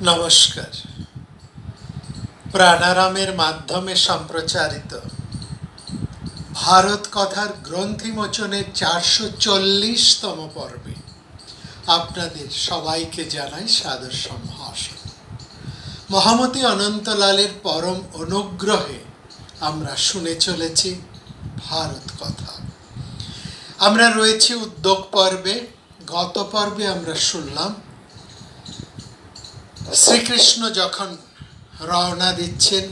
নমস্কার। প্রাণারামের মাধ্যমে সম্প্রচারিত ভারত কথার গ্রন্থিমোচনের ৪৪০তম পর্বে আপনাদের সবাইকে জানাই সাদর সম্ভাষণ। মহামতি অনন্তলালের পরম অনুগ্রহে আমরা শুনে চলেছি ভারত কথা। আমরা রয়েছি উদ্যোগ পর্বে। গত পর্বে আমরা শুনলাম শ্রীকৃষ্ণ যখন রওনা দিচ্ছেন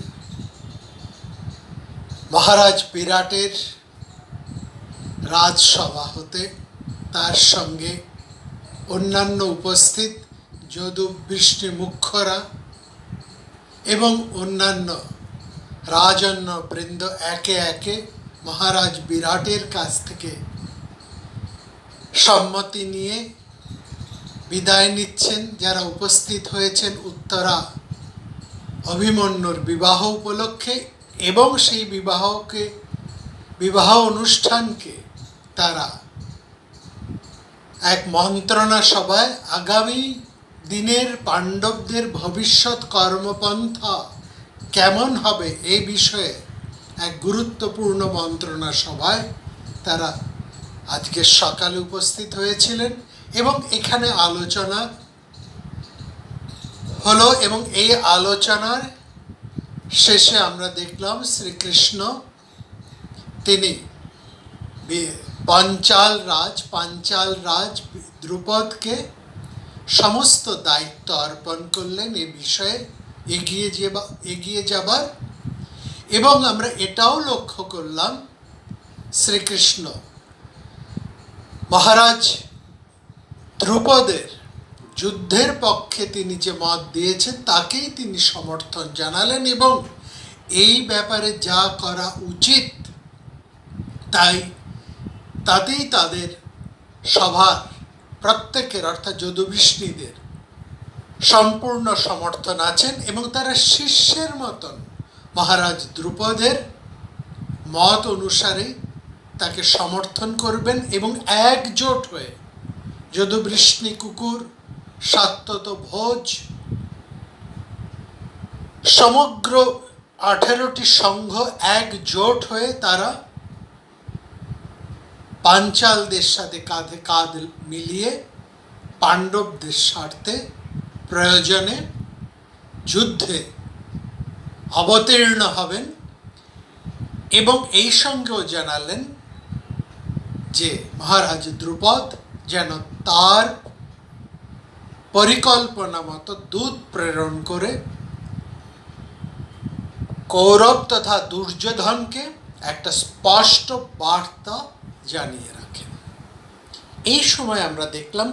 মহারাজ বিরাটের রাজসভা হতে, তার সঙ্গে অন্যান্য উপস্থিত যদু বৃষ্টি মুখ্যরা এবং অন্যান্য রাজন্য বৃন্দ একে একে মহারাজ বিরাটের কাছ থেকে সম্মতি নিয়ে বিদায় নিচ্ছেন। যারা উপস্থিত হয়েছেন উত্তরা অভিমন্যুর বিবাহ উপলক্ষে, এবং সেই বিবাহ অনুষ্ঠানকে তারা এক মন্ত্রণা সভায় আগামী দিনের পাণ্ডবদের ভবিষ্যৎ কর্মপন্থা কেমন হবে এই বিষয়ে এক গুরুত্বপূর্ণ মন্ত্রণা সভায় তারা আজকে সকালে উপস্থিত হয়েছিলেন এবং এখানে আলোচনা হলো। এবং এই আলোচনার শেষে আমরা দেখলাম শ্রীকৃষ্ণ তিনি পাঞ্চাল রাজ দ্রুপদকে সমস্ত দায়িত্ব অর্পণ করলেন এ বিষয়ে এগিয়ে যাবার। এবং আমরা এটাও লক্ষ্য করলাম শ্রীকৃষ্ণ মহারাজ দ্রুপদের যুদ্ধের পক্ষে তিনি যে মত দিয়েছেন তাকেই তিনি সমর্থন জানালেন এবং এই ব্যাপারে যা করা উচিত তাতেই তাদের সভার প্রত্যেকের অর্থাৎ যদুবৃষ্ণীদের সম্পূর্ণ সমর্থন আছেন এবং তারা শিষ্যের মতন মহারাজ দ্রুপদের মত অনুসারে তাকে সমর্থন করবেন এবং একজোট হয়ে যদুবৃষ্ণী কুকুর সাত্যত ভোজ সমগ্র 18টি সংঘ একজোট হয়ে তারা পাঞ্চালদের সাথে কাঁধে কাঁধ মিলিয়ে পাণ্ডবদের স্বার্থে প্রয়োজনে যুদ্ধে অবতীর্ণ হবেন। এবং এই সঙ্গেও জানালেন যে মহারাজ দ্রুপদ যেন তার পরিকল্পনা মতো দূত প্রেরণ করে কৌরব তথা দুর্যোধনকে একটা স্পষ্ট বার্তা জানিয়ে রাখেন। এই সময় আমরা দেখলাম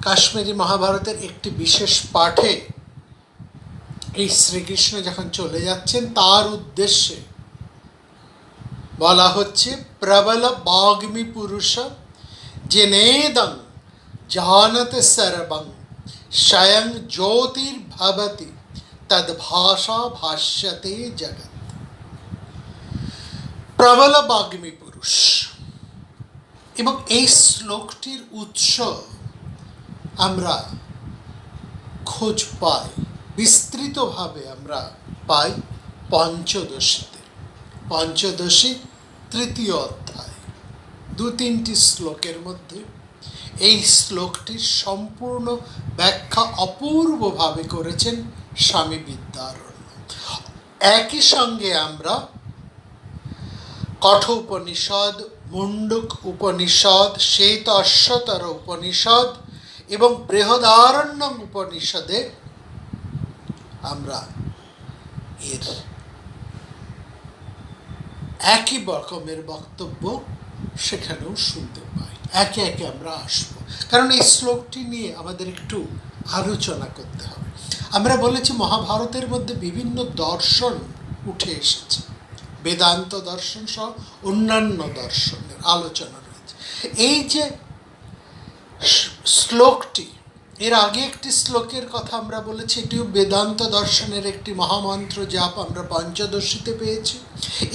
কাশ্মীরি মহাভারতের একটি বিশেষ পাঠে এই শ্রীকৃষ্ণ যখন চলে যাচ্ছেন তার উদ্দেশ্যে বলা হচ্ছে, প্রবল বাগ্মী পুরুষ জেনেদং জানতে সর্বং স্বয়ং জ্যোতির্ভবতি তদ্ভাষা ভাষ্যতে জগৎ। প্রবল বাগ্মী পুরুষ, এবং এই শ্লোকটির উৎস আমরা খোঁজ পাই, বিস্তৃতভাবে আমরা পাই পঞ্চদশী 3য় অধ্যায় 2-3টি শ্লোকের মধ্যে। এই শ্লোকটির সম্পূর্ণ ব্যাখ্যা অপূর্বভাবে করেছেন স্বামী বিদ্যারণ্য। একই সঙ্গে আমরা কঠ উপনিষদ, মুন্ডক উপনিষদ, শ্বেত অশ্বতর উপনিষদ এবং বৃহদারণ্যক উপনিষদে আমরা এর একই রকমের বক্তব্য সেখানেও শুনতে পাই। একে একে আমরা আসবো, কারণ এই শ্লোকটি নিয়ে আমাদের একটু আলোচনা করতে হবে। আমরা বলেছি মহাভারতের মধ্যে বিভিন্ন দর্শন উঠে এসেছে, বেদান্ত দর্শন সহ অন্যান্য দর্শনের আলোচনা রয়েছে। এই যে শ্লোকটি এর আগে একটি শ্লোকের কথা আমরা বলেছি, এটিও বেদান্ত দর্শনের একটি মহামন্ত্র জাপ আমরা পঞ্চদশীতে পেয়েছি।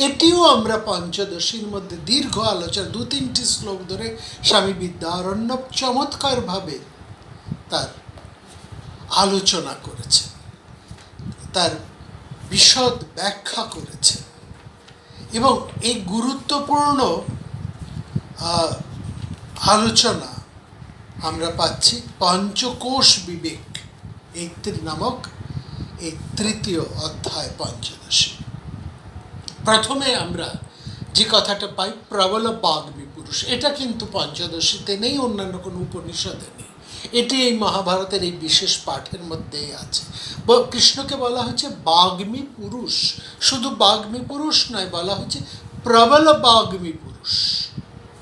এটিও আমরা পঞ্চদশীর মধ্যে দীর্ঘ আলোচনা 2-3টি শ্লোক ধরে স্বামী বিদ্যারণ্যক চমৎকারভাবে তার আলোচনা করেছে, তার বিশদ ব্যাখ্যা করেছে। এবং এই গুরুত্বপূর্ণ আলোচনা আমরা পাচ্ছি পঞ্চকোষ বিবেক এই নামক এই তৃতীয় অধ্যায় পঞ্চদশী। প্রথমে আমরা যে কথাটা পাই প্রবল বাগ্মী পুরুষ, এটা কিন্তু পঞ্চদশীতে নেই, অন্যান্য কোনো উপনিষদে নেই, এটি এই মহাভারতের এই বিশেষ পাঠের মধ্যেই আছে। কৃষ্ণকে বলা হচ্ছে বাগ্মী পুরুষ, শুধু বাগ্মী পুরুষ নয়, বলা হচ্ছে প্রবল বাগ্মী পুরুষ।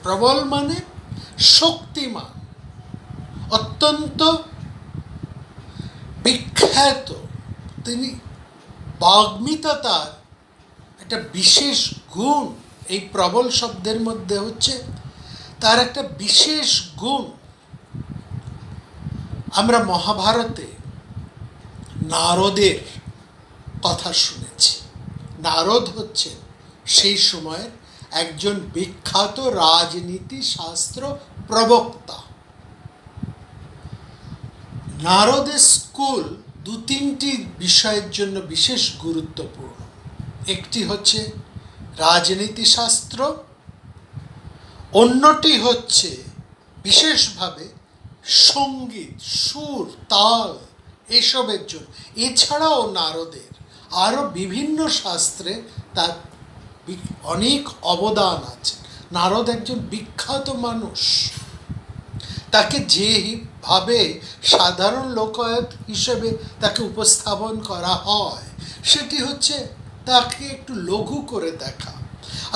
প্রবল মানে শক্তিমান, অত্যন্ত বিখ্যাত। তিনি বাগ্মিতা তার একটা বিশেষ গুণ। এই প্রবল শব্দের মধ্যে হচ্ছে তার একটা বিশেষ গুণ। আমরা মহাভারতে নারদের কথা শুনেছি। নারদ হচ্ছে সেই সময়ের একজন বিখ্যাত রাজনীতি শাস্ত্র প্রবক্তা। নারদের স্কুল 2-3টি বিষয়ের জন্য বিশেষ গুরুত্বপূর্ণ। একটি হচ্ছে রাজনীতি শাস্ত্র, অন্যটি হচ্ছে বিশেষভাবে সঙ্গীত, সুর, তাল এসবের জন্য। এছাড়াও নারদের আরও বিভিন্ন শাস্ত্রে তার অনেক অবদান আছে। নারদ একজন বিখ্যাত মানুষ, তাকে যেভাবে সাধারণ লোকায়ত হিসেবে তাকে উপস্থাপন করা হয় সেটি হচ্ছে তাকে একটু লঘু করে দেখা।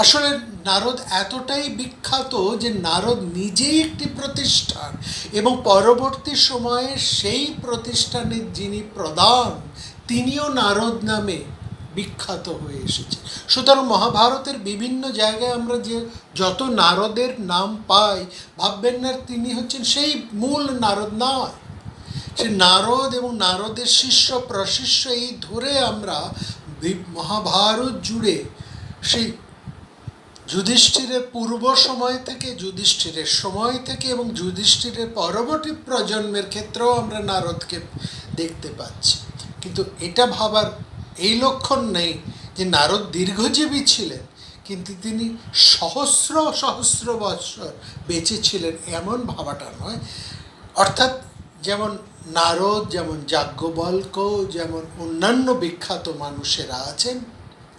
আসলে নারদ এতটাই বিখ্যাত যে নারদ নিজেই একটি প্রতিষ্ঠান, এবং পরবর্তী সময়ে সেই প্রতিষ্ঠানের যিনি প্রধান তিনিও নারদ নামে বিখ্যাত হয়ে এসেছে। সুতরাং মহাভারতের বিভিন্ন জায়গায় আমরা যে যত নারদের নাম পাই, ভাববেন না তিনি হচ্ছেন সেই মূল নারদ নয়। সে নারদ এবং নারদের শিষ্য প্রশিষ্য এই ধরে আমরা মহাভারত জুড়ে সেই যুধিষ্ঠিরের পূর্ব সময় থেকে, যুধিষ্ঠিরের সময় থেকে এবং যুধিষ্ঠিরের পরবর্তী প্রজন্মের ক্ষেত্রেও আমরা নারদকে দেখতে পাচ্ছি। কিন্তু এটা ভাবার এই লক্ষণ নেই যে নারদ দীর্ঘজীবী ছিলেন, কিন্তু তিনি সহস্র সহস্র বৎসর বেঁচে ছিলেন এমন ভাবাটা নয়। অর্থাৎ যেমন নারদ, যেমন যাজ্ঞবল্ক্য, যেমন অন্যান্য বিখ্যাত মানুষেরা আছেন,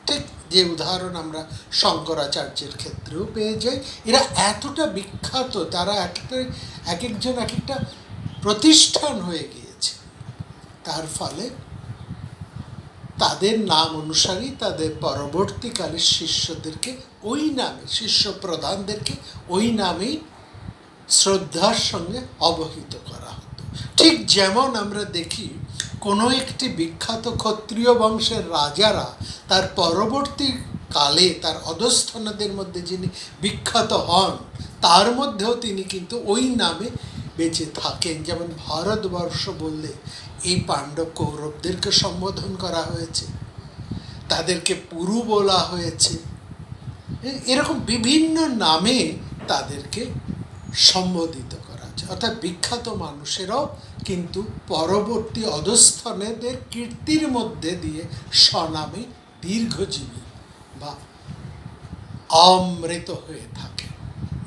ঠিক যে উদাহরণ আমরা শঙ্করাচার্যের ক্ষেত্রেও পেয়ে যাই, এরা এতটা বিখ্যাত, তারা এক একজন এক একটা প্রতিষ্ঠান হয়ে গিয়েছে। তার ফলে তাদের নাম অনুসারেই তাদের পরবর্তীকালে শিষ্যদেরকে ওই নামে, শিষ্য প্রধানদেরকে ওই নামেই শ্রদ্ধার সঙ্গে অবহিত করা হতো। ঠিক যেমন আমরা দেখি কোনো একটি বিখ্যাত ক্ষত্রিয় বংশের রাজারা তার পরবর্তী কালে তার অধস্তনদের মধ্যে যিনি বিখ্যাত হন, তার মধ্যেও তিনি কিন্তু ওই নামে বেঁচে থাকেন। যেমন ভারতবর্ষ বললে এই পাণ্ডব কৌরবদেরকে সম্বোধন করা হয়েছে, তাদেরকে পুরু বলা হয়েছে, এরকম বিভিন্ন নামে তাদেরকে সম্বোধিত করা হচ্ছে। অর্থাৎ বিখ্যাত মানুষেরাও কিন্তু পরবর্তী অধস্তনেদের কীর্তির মধ্যে দিয়ে স্বনামে দীর্ঘজীবী বা অমৃত হয়ে থাকে,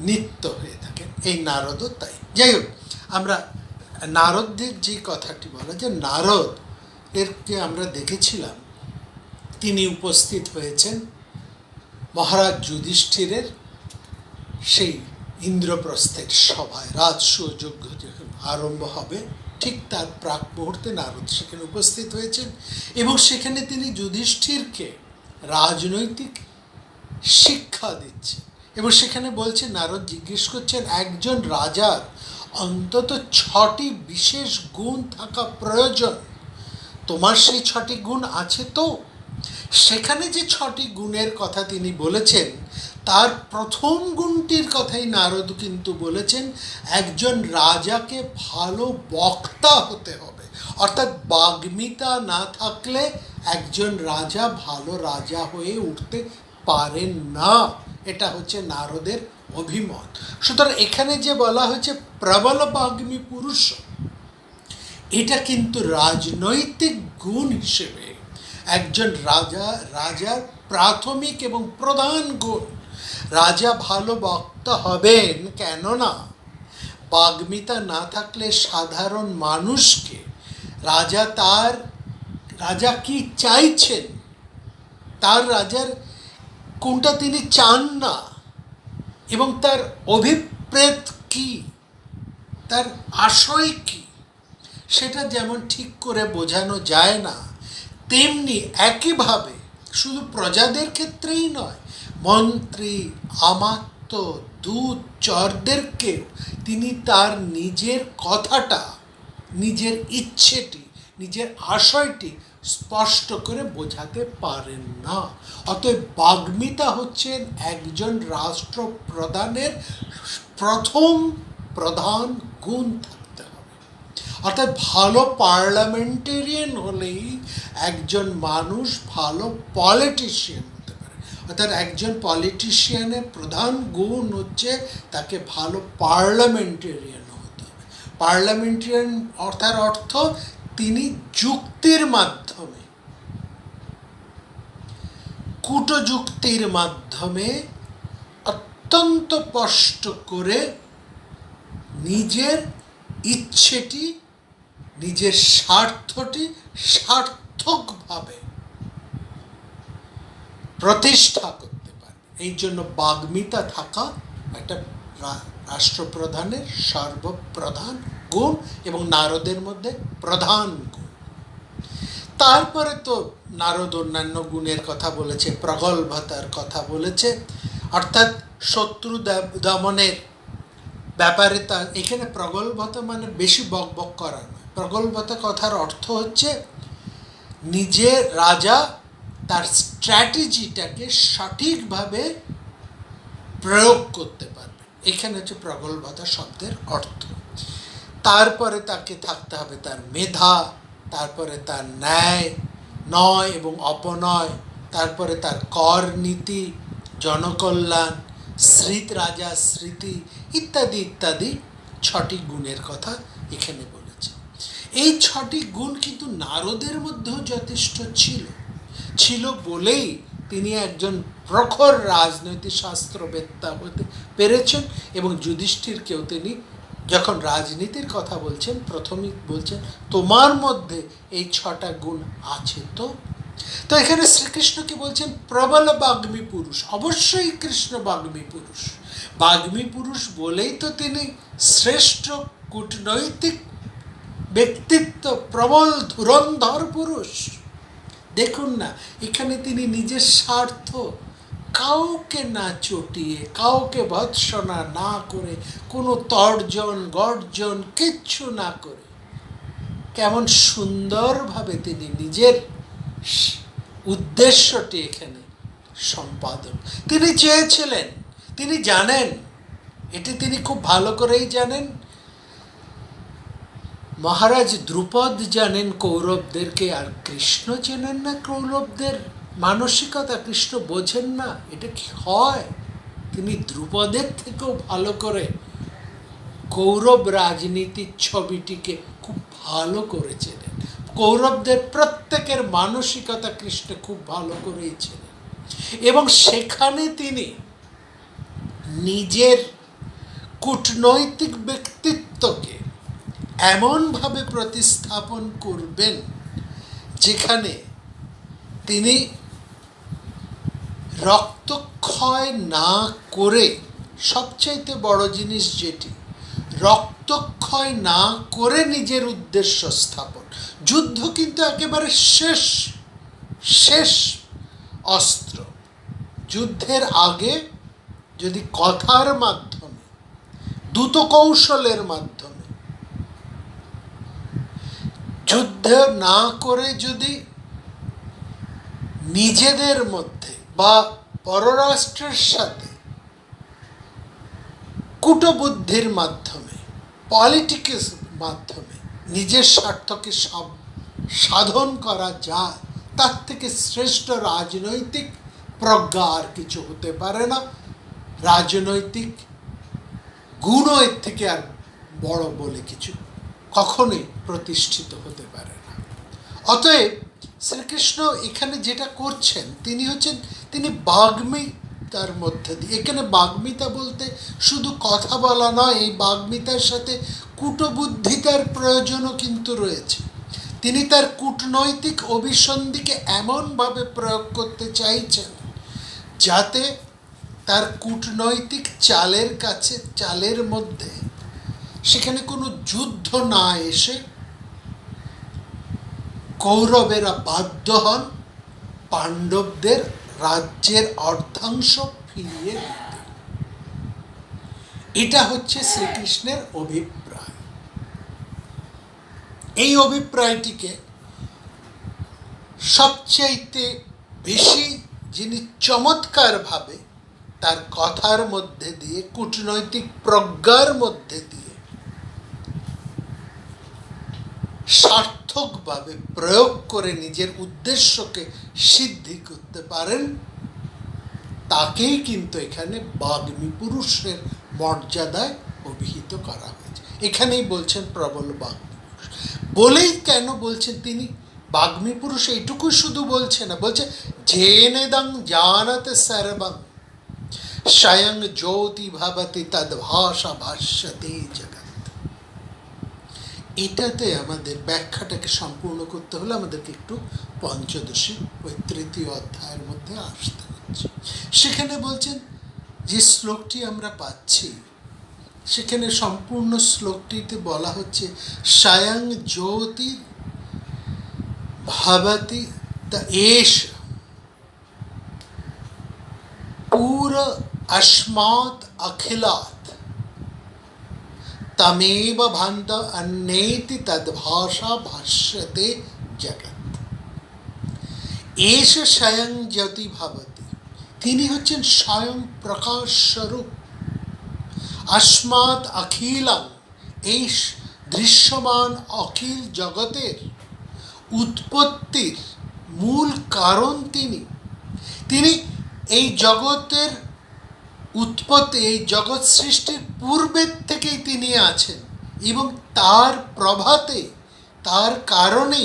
নিত্য হয়ে থাকে। এই নারদও তাই। যাই হোক, আমরা নারদদের যে কথাটি বলা, যে নারদ এরকে আমরা দেখেছিলাম তিনি উপস্থিত হয়েছেন মহারাজ যুধিষ্ঠিরের সেই ইন্দ্রপ্রস্থের সভায়। রাজসূয় যজ্ঞ যখন আরম্ভ হবে ঠিক তার প্রাক মুহূর্তে নারদ সেখানে উপস্থিত হয়েছেন, এবং সেখানে তিনি যুধিষ্ঠিরকে রাজনৈতিক শিক্ষা দিচ্ছেন। এবং সেখানে বলছে, নারদ জিজ্ঞেস করছেন, একজন রাজার অন্তত 6টি বিশেষ গুণ থাকা প্রয়োজন, তোমার সেই 6টি গুণ আছে তো? সেখানে যে 6টি গুণের কথা তিনি বলেছেন তার প্রথম গুণটির কথাই নারদ কিন্তু বলেছেন, একজন রাজাকে ভালো বক্তা হতে হবে। অর্থাৎ বাগ্মিতা না থাকলে একজন রাজা ভালো রাজা হয়ে উঠতে পারেন না। এটা হচ্ছে নারদের অভিমত। সুতরাং এখানে যে বলা হয়েছে প্রবল বাগ্মী পুরুষ, এটা কিন্তু রাজনৈতিক গুণ হিসেবে একজন রাজার প্রাথমিক এবং প্রধান গুণ। রাজা ভালো বক্তা হবেন, কেননা বাগ্মিতা না থাকলে সাধারণ মানুষকে রাজা কি চাইছেন, তার রাজার কোনটা তিনি চান না, এবং তার অভিপ্রেত কি, তার আশয় কি, সেটা যেমন ঠিক করে বোঝানো যায় না, তেমনি একইভাবে শুধু প্রজাদের ক্ষেত্রেই নয়, মন্ত্রী, আমাত্য, দূত, চরদেরকেও তিনি তার নিজের কথাটা, নিজের ইচ্ছেটি, নিজের আশয়টি স্পষ্ট করে বোঝাতে পারেন না। অতএব বাগ্মিতা হচ্ছেন একজন রাষ্ট্রপ্রধানের প্রথম প্রধান গুণ থাকতে হবে। অর্থাৎ ভালো পার্লামেন্টেরিয়ান হলেই একজন মানুষ ভালো পলিটিশিয়ান হতে পারে। অর্থাৎ একজন পলিটিশিয়ানের প্রধান গুণ হচ্ছে তাকে ভালো পার্লামেন্টেরিয়ান হতে হবে। পার্লামেন্টেরিয়ান অর্থ তিনি যুক্তির মাধ্যমে, কূটযুক্তির মাধ্যমে অত্যন্ত স্পষ্ট করে নিজের ইচ্ছেটি, নিজের স্বার্থটি সার্থকভাবে প্রতিষ্ঠা করতে পারে। এই জন্য বাগ্মিতা থাকা একটা রাষ্ট্রপ্রধানের সর্বপ্রধান গুণ এবং নারদের মধ্যে প্রধান গুণ। তারপরে তো নারদ অন্যান্য গুণের কথা বলেছে, প্রগল্ভতার কথা বলেছে, অর্থাৎ শত্রু দমনের ব্যাপারে। তার এখানে প্রগল্ভতা মানে বেশি বকবক করা নয়। প্রগল্ভতা কথার অর্থ হচ্ছে নিজের রাজা তার স্ট্র্যাটেজিটাকে সঠিকভাবে প্রয়োগ করতে পারবে, এখানে হচ্ছে প্রগল্ভতা শব্দের অর্থ। তারপরে তাকে থাকতে হবে তার মেধা, তারপরে তার ন্যায়, নয় এবং অপনয়, তারপরে তার কর নীতি, জনকল্যাণ, রাজা স্মৃতি ইত্যাদি ইত্যাদি 6টি গুণের কথা এখানে বলেছে। এই 6টি গুণ কিন্তু নারদের মধ্যেও যথেষ্ট ছিল বলেই তিনি একজন প্রখর রাজনৈতিক শাস্ত্রবেত্তা হতে পেরেছেন। এবং যুধিষ্ঠিরকেও তিনি যখন রাজনীতির কথা বলছেন, প্রথমেই বলছেন তোমার মধ্যে এই 6টা গুণ আছে। তো এখানে শ্রীকৃষ্ণ কি বলছেন? প্রবল বাগ্মী পুরুষ। অবশ্যই কৃষ্ণ বাগ্মী পুরুষ। বাগ্মী পুরুষ বলেই তো তিনি শ্রেষ্ঠ কূটনৈতিক ব্যক্তিত্ব, প্রবল ধুরন্ধর পুরুষ। দেখুন না, এখানে তিনি নিজের স্বার্থ কাউকে না চটিয়ে, কাউকে ভৎসনা না করে, কোনো তর্জন গর্জন কিচ্ছু না করে কেমন সুন্দরভাবে তিনি নিজের উদ্দেশ্যটি এখানে সম্পাদন তিনি চেয়েছিলেন। তিনি জানেন, এটি তিনি খুব ভালো করেই জানেন। মহারাজ দ্রুপদ জানেন কৌরবদেরকে, আর কৃষ্ণ চেনেন না কৌরবদের মানসিকতা, কৃষ্ণ বোঝেন না এটা কি হয়। তিনি দ্রুপদের থেকেও ভালো করে কৌরব রাজনীতির ছবিটিকে খুব ভালো করে চেনেন। কৌরবদের প্রত্যেকের মানসিকতা কৃষ্ণ খুব ভালো করেই চেনেন, এবং সেখানে তিনি নিজের কূটনৈতিক ব্যক্তিত্বকে এমনভাবে প্রতিস্থাপন করবেন যেখানে তিনি রক্তক্ষয় না করে, সবচাইতে বড় জিনিস যেটি, রক্তক্ষয় না করে নিজের উদ্দেশ্য স্থাপন। যুদ্ধ কিন্তু একেবারে শেষ অস্ত্র। যুদ্ধের আগে যদি কথার মাধ্যমে, দ্রুত কৌশলের মাধ্যমে যুদ্ধ না করে যদি নিজেদের মধ্যে বা পররাষ্ট্রের সাথে কূটবুদ্ধির মাধ্যমে, পলিটিক্স মাধ্যমে নিজের স্বার্থকে সাধন করা যায়, তার থেকে শ্রেষ্ঠ রাজনৈতিক প্রজ্ঞা আর কিছু হতে পারে না। রাজনৈতিক গুণও এর থেকে আর বড় বলে কিছু কখনোই প্রতিষ্ঠিত হতে পারে না। অতএব শ্রীকৃষ্ণ এখানে যেটা করছেন, তিনি বাগ্মিতার মধ্যে দিয়ে, এখানে বাগ্মিতা বলতে শুধু কথা বলা নয়, এই বাগ্মিতার সাথে কূটবুদ্ধিতার প্রয়োজনও কিন্তু রয়েছে। তিনি তার কূটনৈতিক অভিসন্ধিকে এমনভাবে প্রয়োগ করতে চাইছেন যাতে তার কূটনৈতিক চালের মধ্যে সেখানে কোনো যুদ্ধ না এসে কৌরবেরা বাধ্য হন পাণ্ডবদের রাজ্যের অর্ধাংশ ফিরিয়ে দিতে। এটা হচ্ছে শ্রীকৃষ্ণের অভিপ্রায়। এই অভিপ্রায়টিকে সবচাইতে বেশি যিনি চমৎকারভাবে তার কথার মধ্যে দিয়ে, কূটনৈতিক প্রজ্ঞার মধ্যে দিয়ে সার্থকভাবে প্রয়োগ করে নিজের উদ্দেশ্যকে সিদ্ধি করতে পারেন, তাকেই কিন্তু এখানে বাগ্মী পুরুষের মর্যাদায় অভিহিত করা হয়েছে। এখানেই বলছেন প্রবল বাগ্মী পুরুষ। বলেই কেন বলছেন তিনি বাগ্মী পুরুষ, এইটুকু শুধু বলছে না, বলছে জেনেদং জানাতে সর্বং স্বয়ং জ্যোতি ভবতি তদ্ভাষা ভাষ্যতে জগৎ। এটাতে আমাদের ব্যাখ্যাটাকে সম্পূর্ণ করতে হলে আমাদেরকে একটু পঞ্চদশী ওই তৃতীয় অধ্যায়ের মধ্যে আসতে হচ্ছে। সেখানে বলছেন যে শ্লোকটি আমরা পাচ্ছি, সেখানে সম্পূর্ণ শ্লোকটিতে বলা হচ্ছে স্বয়ং জ্যোতি ভবতি এষ পুর अस्मात् अखिलात् तमेव भान्त अन्नेति तद्भाषा भाष्यते जगत्। एष स्वयं ज्योति भवति, তিনি হচ্ছেন স্বয়ং প্রকাশ স্বরূপ। अस्मात् अखिलं, এই দৃশ্যমান অখিল জগতের উৎপত্তির মূল কারণ তিনি। এই জগতের উৎপত্তি, এই জগৎ সৃষ্টির পূর্বের থেকেই তিনি আছেন এবং তার প্রভাতে, তার কারণে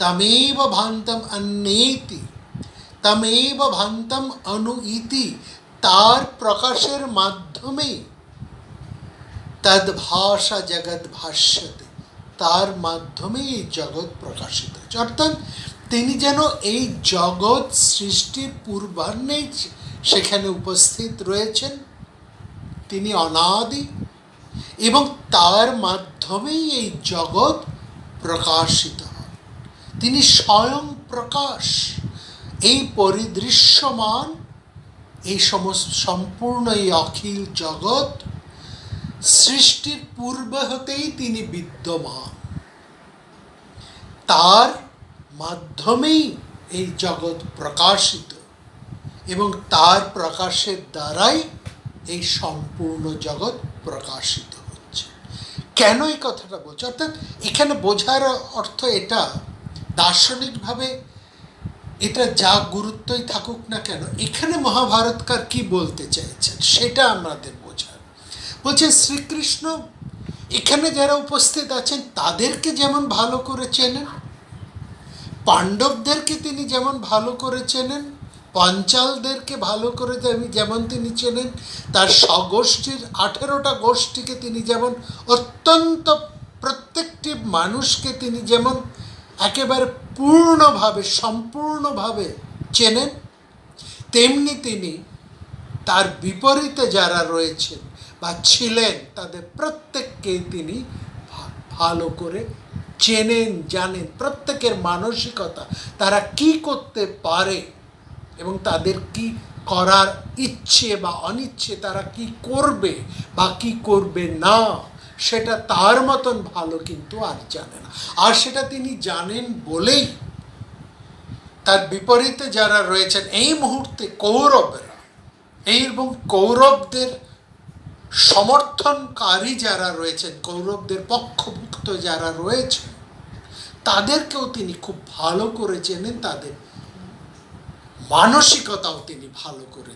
তমেব ভান্তম অন্যেতি, তমেব ভান্তম অনু ইতি, তার প্রকাশের মাধ্যমে তদ্ভাষা জগৎ ভাষ্যতে, তার মাধ্যমে এই জগৎ প্রকাশিত হচ্ছে। অর্থাৎ তিনি যেন এই জগৎ সৃষ্টির পূর্বাহ্নে সেখানে উপস্থিত রয়েছেন, তিনি অনাদি এবং তার মাধ্যমেই এই জগৎ প্রকাশিত হয়। তিনি স্বয়ং প্রকাশ, এই পরিদৃশ্যমান, এই সমস্ত সম্পূর্ণ এই অখিল জগৎ সৃষ্টির পূর্বে হতেই তিনি বিদ্যমান, তার মাধ্যমেই এই জগৎ প্রকাশিত এবং তার প্রকাশের দ্বারাই এই সম্পূর্ণ জগৎ প্রকাশিত হচ্ছে। কেন এই কথাটা বলছে? অর্থাৎ এখানে বোঝার অর্থ এটা, দার্শনিকভাবে এটা যা গুরুত্বই থাকুক না কেন, এখানে মহাভারতকার কি বলতে চাইছেন সেটা আমাদের বোঝার। বলছে শ্রীকৃষ্ণ এখানে যারা উপস্থিত আছেন তাদেরকে যেমন ভালো করে চেনেন, পাণ্ডবদেরকে তিনি যেমন ভালো করে চেনেন, পঞ্চালদেরকে ভালো করে যেমন তিনি চেনেন, তার স্বগোষ্ঠীর 18টা গোষ্ঠীকে তিনি যেমন অত্যন্ত, প্রত্যেকটি মানুষকে তিনি যেমন একেবারে পূর্ণভাবে, সম্পূর্ণভাবে চেনেন, তেমনি তিনি তার বিপরীতে যারা রয়েছেন বা ছিলেন তাদের প্রত্যেককেই তিনি ভালো করে চেনেন, জানেন, প্রত্যেকের মানসিকতা, তারা কি করতে পারে এবং তাদের কি করার ইচ্ছে বা অনিচ্ছে, তারা কি করবে বা কি করবে না, সেটা তার মতন ভালো কিন্তু আর জানে না। আর সেটা তিনি জানেন বলেই তার বিপরীতে যারা রয়েছেন এই মুহূর্তে কৌরবেরা, এবং কৌরবদের সমর্থনকারী যারা রয়েছেন, কৌরবদের পক্ষভুক্ত যারা রয়েছেন, তাদেরকেও তিনি খুব ভালো করে চেনেন, তাদের মানসিকতাও তিনি ভালো করে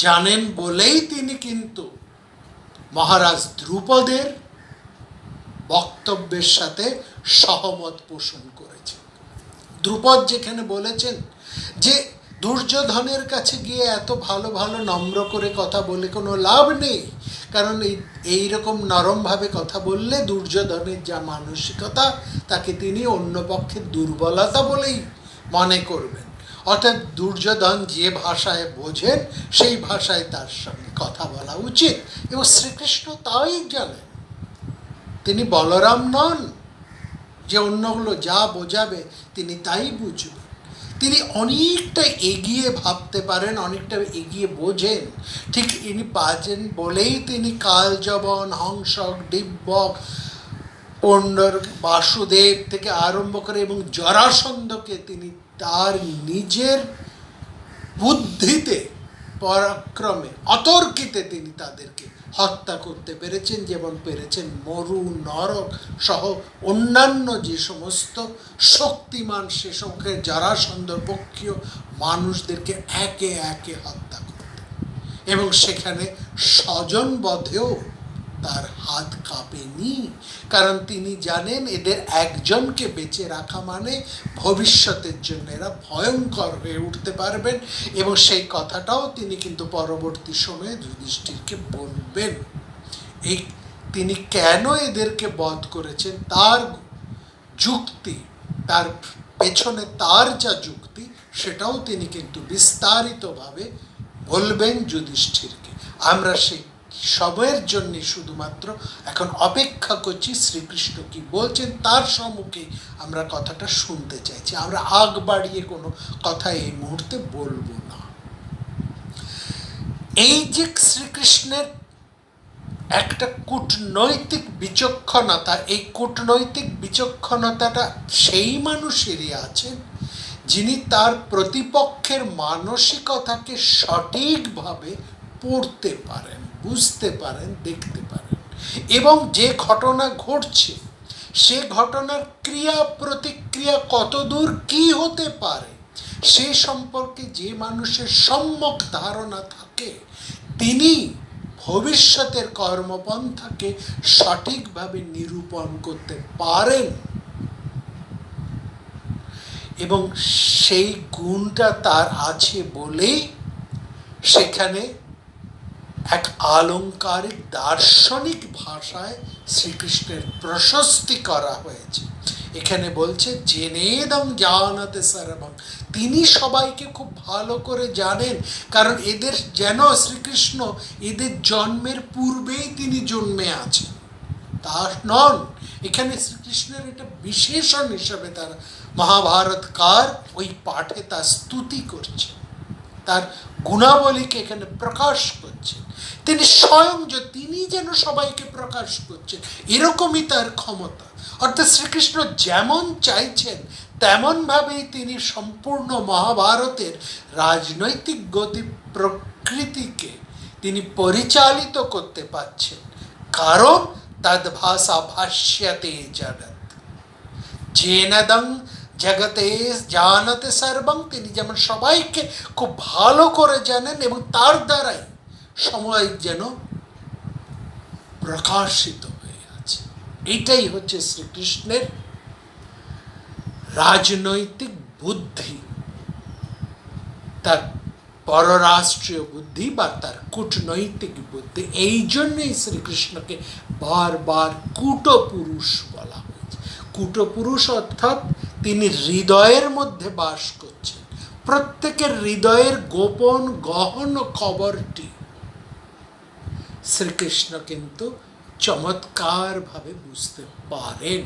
জানেন বলেই তিনি কিন্তু মহারাজ ধ্রুপদের বক্তব্যের সাথে সহমত পোষণ করেছেন। ধ্রুপদ যেখানে বলেছেন যে দুর্যোধনের কাছে গিয়ে এত ভালো ভালো নম্র করে কথা বলে কোনো লাভ নেই, কারণ এইরকম নরমভাবে কথা বললে দুর্যোধনের যা মানসিকতা তাকে তিনি অন্য পক্ষের দুর্বলতা বলেই মনে করবেন। অর্থাৎ দুর্যোধন যে ভাষায় বোঝেন সেই ভাষায় তার সঙ্গে কথা বলা উচিত, এবং শ্রীকৃষ্ণ তাই জানেন। তিনি বলরাম নন যে অন্যগুলো যা বোঝাবে তিনি তাই বুঝবেন। তিনি অনেকটা এগিয়ে ভাবতে পারেন, অনেকটা এগিয়ে বোঝেন। ঠিক ইনি পাচ্ছেন বলেই তিনি কালযবন, হংসক, ডিব্বক, পণ্ডর, বাসুদেব থেকে আরম্ভ করে এবং জরাসন্ধকে তিনি তার নিজের বুদ্ধিতে, পরাক্রমে, অতর্কিতে তিনি তাদেরকে হত্যা করতে পেরেছেন, যেমন পেরেছেন মরু, নরক সহ অন্যান্য যে সমস্ত শক্তিমান শেষকের জরাসন্ধর পক্ষীয় মানুষদেরকে একে একে হত্যা করতে, এবং সেখানে স্বজনবধেও তার হাত কাঁপেনি, কারণ তিনি জানেন এদের একজনকে বেঁচে রাখা মানে ভবিষ্যতের জন্য এরা ভয়ঙ্কর হয়ে উঠতে পারবেন, এবং সেই কথাটাও তিনি কিন্তু পরবর্তী সময়ে যুধিষ্ঠিরকে বলবেন। এই তিনি কেন এদেরকে বধ করেছেন তার যুক্তি, তার পেছনে তার যা যুক্তি, সেটাও তিনি কিন্তু বিস্তারিতভাবে বলবেন যুধিষ্ঠিরকে। আমরা সেই সবের জন্য শুধুমাত্র এখন অপেক্ষা করছি শ্রীকৃষ্ণ কি বলছেন, তার সম্মুখে আমরা কথাটা শুনতে চাইছি। আমরা আগ বাড়িয়ে কোনো কথা এই মুহূর্তে বলবো না। এই যে শ্রীকৃষ্ণের একটা কূটনৈতিক বিচক্ষণতা, এই কূটনৈতিক বিচক্ষণতাটা সেই মানুষেরই আছেন যিনি তার প্রতিপক্ষের মানসিকতাকে সঠিকভাবে পড়তে পারেন, বুঝতে পারেন, দেখতে পারেন, এবং যে ঘটনা ঘটছে সে ঘটনার ক্রিয়া প্রতিক্রিয়া কতদূর কি হতে পারে সে সম্পর্কে যে মানুষের সম্যক ধারণা থাকে তিনি ভবিষ্যতের কর্মপন্থাকে সঠিকভাবে নিরূপণ করতে পারেন, এবং সেই গুণটা তার আছে বলেই সেখানে এক আলংকারিক দার্শনিক ভাষায় শ্রীকৃষ্ণের প্রশস্তি করা হয়েছে। এখানে বলছে জেনেদং জানাতে সর্বং, তিনি সবাইকে খুব ভালো করে জানেন, কারণ এদের যেন শ্রীকৃষ্ণ এদের জন্মের পূর্বেই তিনি জন্মে আছেন তা নন। এখানে শ্রীকৃষ্ণের এটা বিশেষণ হিসাবে তারা মহাভারতকার ওই পাঠে তার স্তুতি করছে, তার গুণাবলীকে এখানে প্রকাশ করছেন। তিনি স্বয়ং তিনি যেন সবাইকে প্রকাশ করছেন, এরকমই তার ক্ষমতা। অর্থাৎ শ্রীকৃষ্ণ যেমন চাইছেন তেমনভাবেই তিনি সম্পূর্ণ মহাভারতের রাজনৈতিক গতি প্রকৃতিকে তিনি পরিচালিত করতে পারছেন, কারণ তদ্ভাষা ভাষ্যতে জগৎ জেনদং জগতে জানতে সর্বং, তিনি যেমন সবাইকে খুব ভালো করে জানেন এবং তার দ্বারাই সময় যেন প্রকাশিত হয়ে আছে। এটাই হচ্ছে শ্রীকৃষ্ণের রাজনৈতিক বুদ্ধি, তার পররাষ্ট্রীয় বুদ্ধি বা তার কূটনৈতিক বুদ্ধি। এই জন্যই শ্রীকৃষ্ণকে বারবার কূটপুরুষ বলা হয়েছে। কূটপুরুষ অর্থাৎ তিনি হৃদয়ের মধ্যে বাস করছেন, প্রত্যেকের হৃদয়ের গোপন গহন খবরটি শ্রীকৃষ্ণ কিন্তু চমৎকারভাবে বুঝতে পারেন,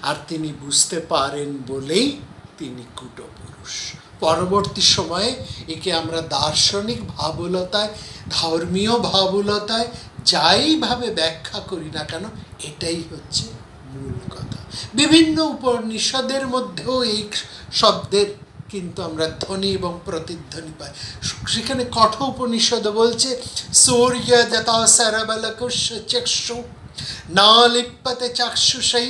আর তিনি বুঝতে পারেন বলেই তিনি কূটপুরুষ। পরবর্তী সময়ে একে আমরা দার্শনিক ভাবুলতায়, ধর্মীয় ভাবুলতায় যাইভাবে ব্যাখ্যা করি না কেন, এটাই হচ্ছে মূল কথা। বিভিন্ন উপনিষদের মধ্যেও এই শব্দের কিন্তু আমরা ধ্বনি এবং প্রতিধ্বনি পাই। সেখানে কঠোপনিষদ বলছে সূর্য যথা সরবলকুশ চক্ষু না লিপ্যতে চাক্ষুষৈ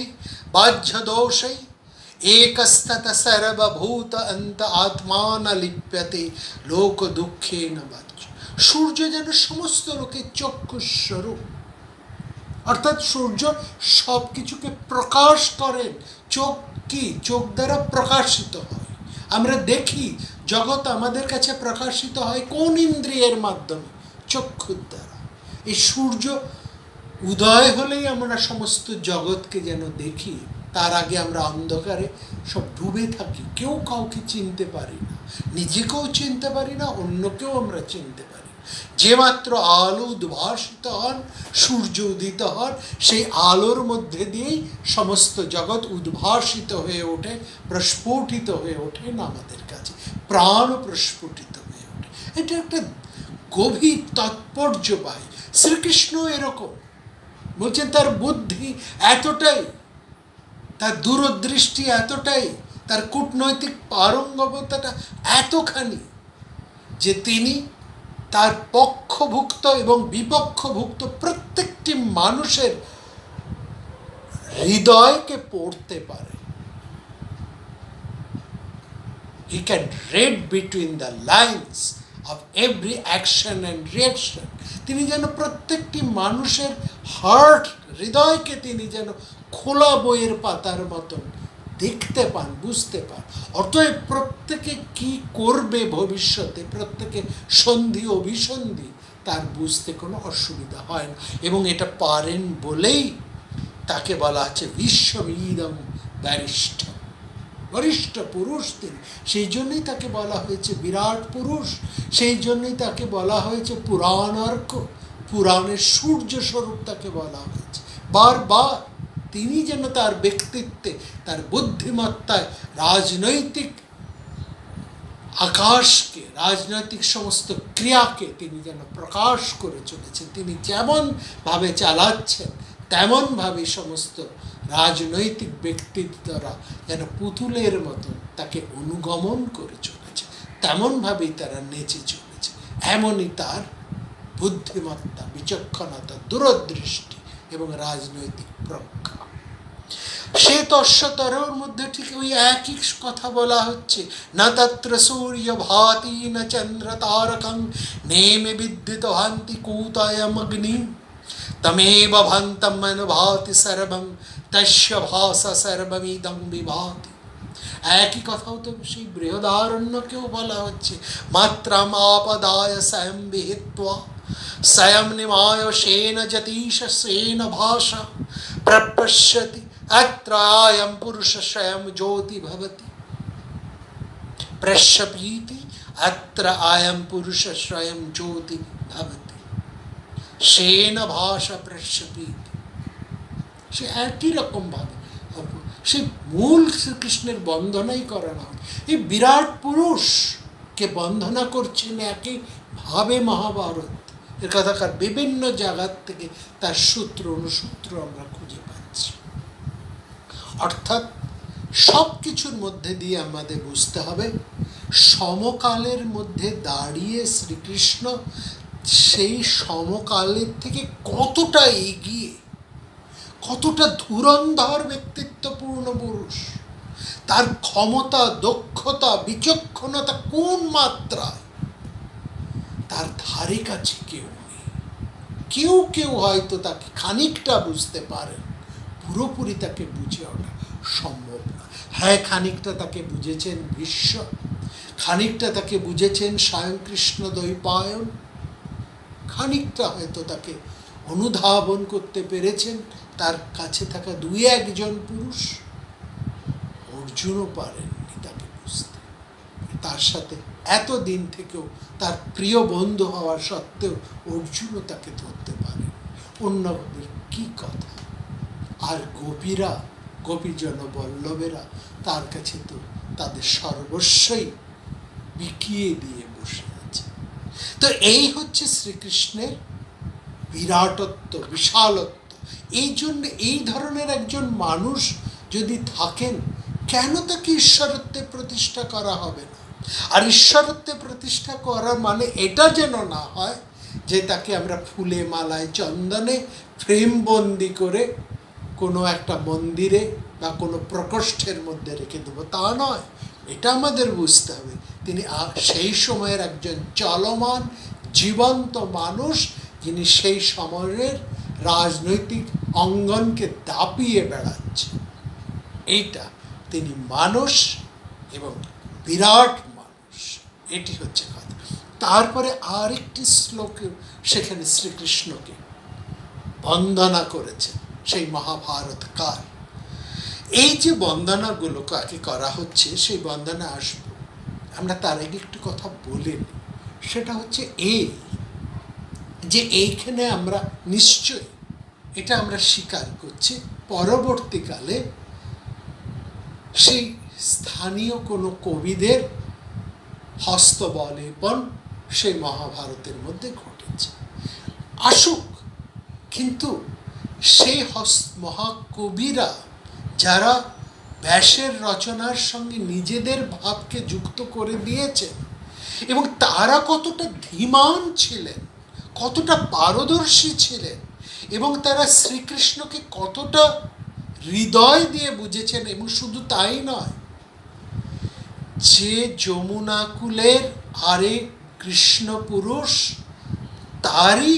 বাহ্য দোষৈ একস্তত সর্বভূত অন্ত আত্মা ন লিপ্যতে লোক দুঃখে ন বাহ্য। সূর্য যেন সমস্ত লোকের চক্ষুস্বরূপ, অর্থাৎ সূর্য সব কিছুকে প্রকাশ করেন। চোখ কি? চোখ দ্বারা প্রকাশিত হয়। আমরা দেখি জগৎ আমাদের কাছে প্রকাশিত হয় কোন ইন্দ্রিয়ের মাধ্যমে? চক্ষুর দ্বারা। এই সূর্য উদয় হলেই আমরা সমস্ত জগৎকে যেন দেখি। তার আগে আমরা অন্ধকারে সব ডুবে থাকি, কেউ কাউকে চিনতে পারি না, নিজেকেও চিনতে পারি না, অন্যকেও আমরা চিনতে পারি। যে মাত্র আলো উদ্ভাসিত হন, সূর্য উদিত হন, সেই আলোর মধ্যে দিয়েই সমস্ত জগৎ উদ্ভাসিত হয়ে ওঠে, প্রস্ফুটিত হয়ে ওঠেন আমাদের কাছে, প্রাণ প্রস্ফুটিত হয়ে ওঠে। এটা একটা গভীর তাৎপর্য পাই। শ্রীকৃষ্ণ এরকম বলছেন, তার বুদ্ধি এতটাই, তার দূরদৃষ্টি এতটাই, তার কূটনৈতিক পারঙ্গমতাটা এতখানি যে তিনি তার পক্ষভুক্ত এবং বিপক্ষভুক্ত প্রত্যেকটি মানুষের হৃদয়কে পড়তে পারে। He can read between the lines of every action and reaction. তিনি যেন প্রত্যেকটি মানুষের হার্ট, হৃদয়কে তিনি যেন খোলা বইয়ের পাতার মতন দেখতে পান, বুঝতে পান। অতএব প্রত্যেকে কি করবে ভবিষ্যতে, প্রত্যেকে সন্ধি অভিসন্ধি তার বুঝতে কোনো অসুবিধা হয় না। এবং এটা পারেন বলেই তাকে বলা হচ্ছে বিশ্ববিদম বরিষ্ঠ, বরিষ্ঠ পুরুষ তিনি। সেই জন্যই তাকে বলা হয়েছে বিরাট পুরুষ, সেই জন্যই তাকে বলা হয়েছে পুরাণার্ক, পুরাণের সূর্য স্বরূপ তাকে বলা হয়েছে। বারবার তিনি যেন তার ব্যক্তিত্বে, তার বুদ্ধিমত্তায় রাজনৈতিক আকাশকে, রাজনৈতিক সমস্ত ক্রিয়াকে তিনি যেন প্রকাশ করে চলেছেন। তিনি যেমনভাবে চালাচ্ছেন তেমনভাবে সমস্ত রাজনৈতিক ব্যক্তিত্বরা যেন পুতুলের মতন তাকে অনুগমন করে চলেছে, তেমনভাবেই তারা নেচে চলেছে। এমনই তার বুদ্ধিমত্তা, বিচক্ষণতা, দূরদৃষ্টি এবং রাজনৈতিক প্রজ্ঞা। সে তস্যতরের মধ্যে ঠিক ওই একই কথা বলা হচ্ছে, না তত্র সূর্য ভাতি না চন্দ্র তারকং নেমে বিদ্যুৎ ভান্তি কূতায়ম অগ্নি তমেব ভান্তম অনুভাতি সর্বং তস্য ভাসা সর্বমিদং বিভাতি। একই কথাও তো সেই বৃহদারণ্যকেও বলা হচ্ছে, মাত্রাম আপদায় স্বয়ং বিহিত্বা স্বয়ং নিমায় সেন যতীশ সেন ভাষা প্রপশ্যতি अत्र आयं पुरुष स्वयं ज्योति भवति प्रश्यपीति अत्र आयं पुरुष स्वयं ज्योति भवति शेन भाषा प्रश्यपीति। সে একই রকম ভাবে সে মূল শ্রীকৃষ্ণের বন্দনাই করানো হয়। এই বিরাট পুরুষকে বন্দনা করছেন একই ভাবে মহাভারত। এর কথাকার বিভিন্ন জায়গার থেকে তার সূত্র অনুসূত্র আমরা খুঁজে পাচ্ছি। অর্থাৎ সব কিছুর মধ্যে দিয়ে আমাদের বুঝতে হবে সমকালের মধ্যে দাঁড়িয়ে শ্রীকৃষ্ণ সেই সমকালের থেকে কতটা এগিয়ে, কতটা ধুরন্ধর ব্যক্তিত্বপূর্ণ পুরুষ। তার ক্ষমতা, দক্ষতা, বিচক্ষণতা কোন মাত্রায়, তার ধারে কাছে কেউ নেই। কেউ কেউ হয়তো তাকে খানিকটা বুঝতে পারেন, পুরোপুরি তাকে বুঝে ওঠা সম্ভব না। হ্যাঁ, খানিকটা তাকে বুঝেছেন ভীষ্ম, খানিকটা তাকে বুঝেছেন স্বয়ং কৃষ্ণ দ্বৈপায়ন, খানিকটা হয়তো তাকে অনুধাবন করতে পেরেছেন তার কাছে থাকা দুই একজন পুরুষ। অর্জুনও পারেননি তাকে বুঝতে। তার সাথে এতদিন থেকেও তার প্রিয় বন্ধু হওয়া সত্ত্বেও অর্জুনও তাকে ধরতে পারেন। অন্যদের কি কথা। আর গোপীরা, গোপীজন বল্লভেরা তার কাছে তো তাদের সর্বস্বই বিকিয়ে দিয়ে বসে আছে। তো এই হচ্ছে শ্রীকৃষ্ণের বিরাটত্ব, বিশালত্ব। এই জন্য এই ধরনের একজন মানুষ যদি থাকেন, কেন তাকে ঈশ্বরত্বে প্রতিষ্ঠা করা হবে না? আর ঈশ্বরত্বে প্রতিষ্ঠা করা মানে এটা যেন না হয় যে তাকে আমরা ফুলে মালায় চন্দনে ফ্রেমবন্দি করে কোনো একটা মন্দিরে বা কোনো প্রকোষ্ঠের মধ্যে রেখে দেবো, তা নয়। এটা আমাদের বুঝতে হবে তিনি সেই সময়ের একজন চলমান জীবন্ত মানুষ, যিনি সেই সময়ের রাজনৈতিক অঙ্গনকে দাপিয়ে বেড়াচ্ছে। এইটা তিনি মানুষ এবং বিরাট মানুষ, এটি হচ্ছে কথা। তারপরে আরেকটি শ্লোকে সেখানে শ্রীকৃষ্ণকে বন্দনা করেছে সেই মহাভারত কাল। এই যে বন্দনাগুলো কাকে করা হচ্ছে, সেই বন্দনা আসব, আমরা তার আগে একটু কথা বলে নিই। সেটা হচ্ছে এই যে এইখানে আমরা নিশ্চয় এটা আমরা স্বীকার করছি, পরবর্তীকালে সেই স্থানীয় কোনো কবিদের হস্তবলেপন সেই মহাভারতের মধ্যে ঘটেছে। আসুক, কিন্তু সেই মহাকবিরা যারা ব্যাসের রচনার সঙ্গে নিজেদের ভাবকে যুক্ত করে দিয়েছেন, এবং তারা কতটা ধীমান ছিলেন, কতটা পারদর্শী ছিলেন, এবং তারা শ্রীকৃষ্ণকে কতটা হৃদয় দিয়ে বুঝেছেন। এবং শুধু তাই নয়, যে যমুনাকুলের আরেক কৃষ্ণ পুরুষ, তারই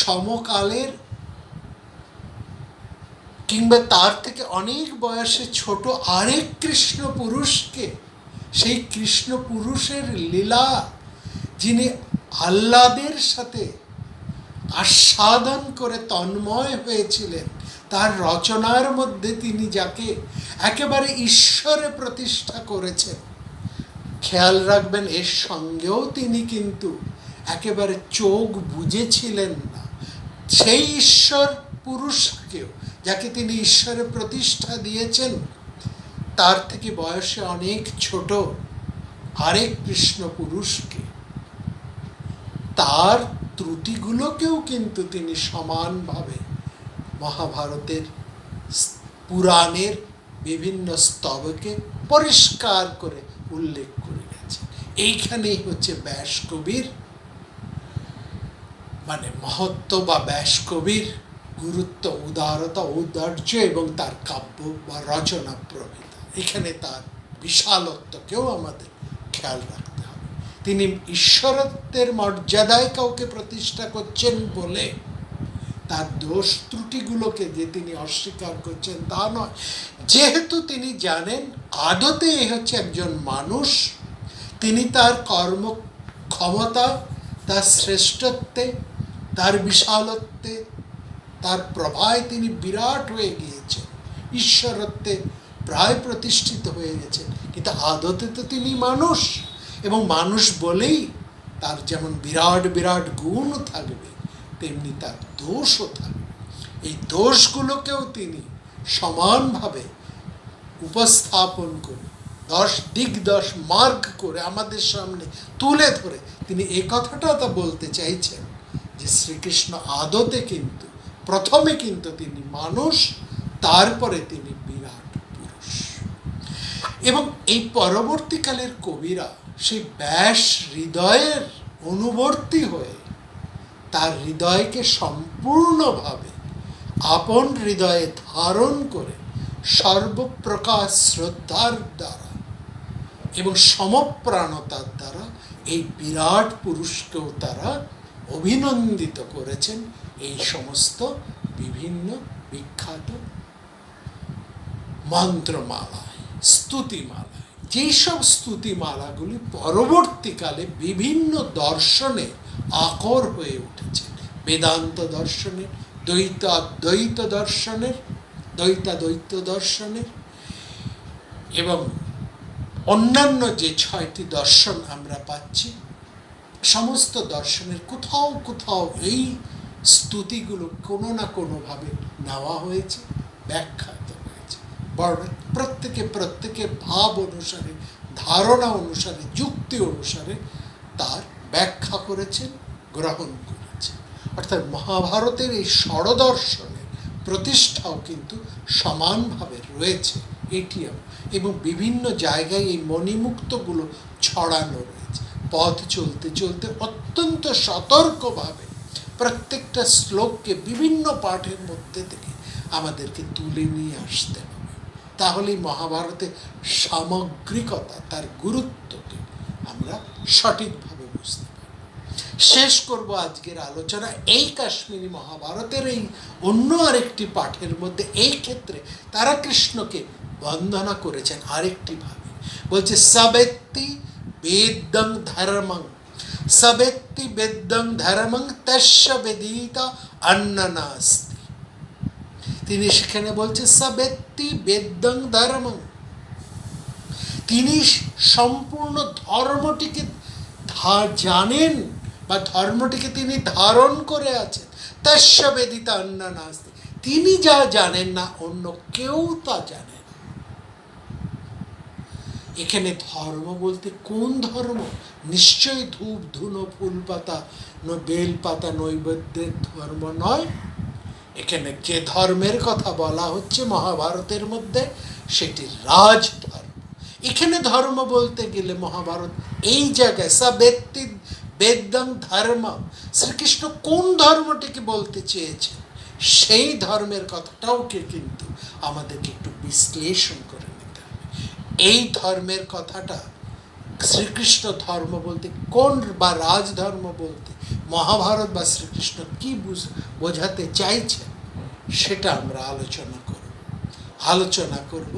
সমকালের কিংবা তার থেকে অনেক বয়সে ছোট আরেক কৃষ্ণ পুরুষকে, সেই কৃষ্ণ পুরুষের লীলা যিনি আহ্লাদের সাথে আস্বাদন করে তন্ময় হয়েছিলেন, তার রচনার মধ্যে তিনি যাকে একেবারে ঈশ্বরে প্রতিষ্ঠা করেছেন। খেয়াল রাখবেন, এর সঙ্গেও তিনি কিন্তু একেবারে চোখ বুজেছিলেন না। সেই ঈশ্বর পুরুষকেও, যাকে তিনি ঈশ্বরে প্রতিষ্ঠা দিয়েছেন, তার থেকে বয়সে অনেক ছোট আরেক কৃষ্ণ পুরুষকে, তার ত্রুটিগুলোকেও কিন্তু তিনি সমানভাবে মহাভারতের পুরাণের বিভিন্ন স্তবকে পরিষ্কার করে উল্লেখ করে গেছে। এইখানেই হচ্ছে ব্যাস কবির মানে মহত্ব বা ব্যাস কবির গুরুত্ব, উদারতা, ঔদার্য এবং তার কাব্য বা রচনা প্রভৃতি। এখানে তার বিশালত্বকেও আমাদের খেয়াল রাখতে হবে। তিনি ঈশ্বরত্বের মর্যাদায় কাউকে প্রতিষ্ঠা করছেন বলে তার দোষ ত্রুটিগুলোকে যে তিনি অস্বীকার করছেন তা নয়। যেহেতু তিনি জানেন আদতে এ হচ্ছে একজন মানুষ, তিনি তার কর্ম ক্ষমতা, তার শ্রেষ্ঠত্বে, তার বিশালত্বে, তার প্রভায় তিনি বিরাট হয়ে গিয়েছেন, ঈশ্বরত্বে প্রায় প্রতিষ্ঠিত হয়ে গেছেন, কিন্তু আদতে তো তিনি মানুষ। এবং মানুষ বলেই তার যেমন বিরাট বিরাট গুণ থাকবে, তেমনি তার দোষও থাকবে। এই দোষগুলোকেও তিনি সমানভাবে উপস্থাপন করে 10 দিক 10 মার্গ করে আমাদের সামনে তুলে ধরে তিনি এই কথাটা তা বলতে চাইছেন যে শ্রীকৃষ্ণ আদতে কিন্তু প্রথমে কিন্তু তিনি মানুষ, তারপরে তিনি বিরাট পুরুষ। এবং এই পরবর্তীকালের কবিরা সেই ব্যাস হৃদয়ের অনুবর্তী হয়ে তার হৃদয়কে সম্পূর্ণভাবে আপন হৃদয়ে ধারণ করে সর্বপ্রকার শ্রদ্ধার দ্বারা এবং সমপ্রাণতার দ্বারা এই বিরাট পুরুষকেও তারা অভিনন্দিত করেছেন এই সমস্ত বিভিন্ন বিখ্যাত মন্ত্রমালায়, স্তুতিমালায়। যেসব স্তুতিমালাগুলি পরবর্তীকালে বিভিন্ন দর্শনে আকর হয়ে উঠেছে, বেদান্ত দর্শনের, দ্বৈতাদ্বৈত দর্শনের, দ্বৈতাদ্বৈত দর্শনের এবং অন্যান্য যে 6টি দর্শন আমরা পাচ্ছি, সমস্ত দর্শনের কোথাও কোথাও এই স্তুতিগুলো কোনো না কোনোভাবে নেওয়া হয়েছে, ব্যাখ্যাত হয়েছে। প্রত্যেকের ভাব অনুসারে, ধারণা অনুসারে, যুক্তি অনুসারে তার ব্যাখ্যা করেছেন, গ্রহণ করেছেন। অর্থাৎ মহাভারতের এই ষড়দর্শনের প্রতিষ্ঠাও কিন্তু সমানভাবে রয়েছে, এটিএম, এবং বিভিন্ন জায়গায় এই মণিমুক্তগুলো ছড়ানো রয়েছে। পথ চলতে চলতে অত্যন্ত সতর্কভাবে প্রত্যেকটা শ্লোককে বিভিন্ন পাঠের মধ্যে থেকে আমাদেরকে তুলে নিয়ে আসতে হবে, তাহলেই মহাভারতের সামগ্রিকতা, তার গুরুত্বকে আমরা সঠিকভাবে বুঝতে পারব। শেষ করব আজকের আলোচনা এই কাশ্মীরি মহাভারতের এই অন্য আরেকটি পাঠের মধ্যে। এই ক্ষেত্রে তারা কৃষ্ণকে বন্দনা করেছেন আরেকটি ভাবে, বলছে সবেত্তি বেদং ধর্মং, সবেত্তি বেদং ধর্মং তস্য বেদিতা অন্ন নাস্তি। তিনি সেখানে বলছে সবেত্তি বেদং ধর্মং, তিনি সম্পূর্ণ ধর্মটিকে জানেন বা ধর্মটিকে তিনি ধারণ করে আছেন। তস্য বেদিতা অন্ন নাস্তি, তিনি যা জানেন না অন্য কেউ তা জানে। এখানে ধর্ম বলতে কোন ধর্ম? নিশ্চয়ই ধূপ ধুনো ফুল পাতা বেলপাতা নৈবেদ্যের ধর্ম নয়। এখানে যে ধর্মের কথা বলা হচ্ছে মহাভারতের মধ্যে, সেটি রাজধর্ম। এখানে ধর্ম বলতে গেলে মহাভারত এই জায়গায় সবেত্তি বেদং ধর্ম, শ্রীকৃষ্ণ কোন ধর্মটিকে বলতে চেয়েছেন সেই ধর্মের কথাটাও কিন্তু আমাদেরকে একটু বিশ্লেষণ করে নিতে হবে। এই ধর্মের কথাটা শ্রীকৃষ্ণ ধর্ম বলতে কোন বা রাজধর্ম বলতে মহাভারত বা শ্রীকৃষ্ণ কি বোঝাতে চাইছেন, সেটা আমরা আলোচনা করব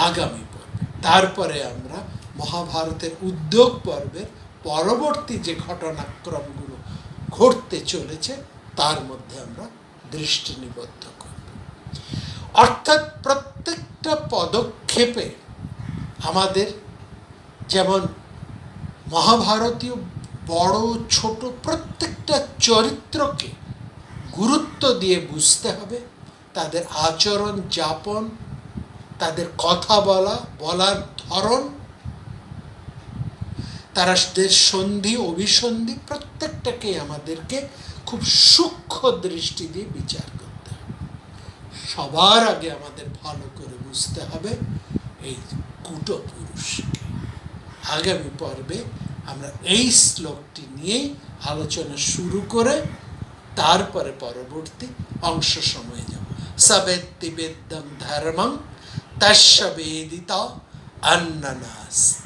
আগামী পর্বে। তারপরে আমরা মহাভারতের উদ্যোগ পর্বের পরবর্তী যে ঘটনাক্রমগুলো ঘটতে চলেছে তার মধ্যে আমরা দৃষ্টি নিবদ্ধ করব। অর্থাৎ প্রত্যেকটা পদক্ষেপে আমাদের যেমন মহাভারতীয় বড় ছোট প্রত্যেকটা চরিত্রকে গুরুত্ব দিয়ে বুঝতে হবে, তাদের আচরণ যাপন, তাদের কথা বলার ধরন, তারা সন্ধি অভিসন্ধি প্রত্যেকটাকে আমাদেরকে খুব সূক্ষ্ম দৃষ্টি দিয়ে বিচার করতে হবে। সবার আগে আমাদের ভালো করে বুঝতে হবে এই কূটপুরুষকে। আগামী পর্বে আমরা এই শ্লোকটি নিয়েই আলোচনা শুরু করে তারপরে পরবর্তী অংশ সময়ে যাব। সবেত্তি বেদং ধর্মং তস্য বেদিতা অন্ন নাস্তি।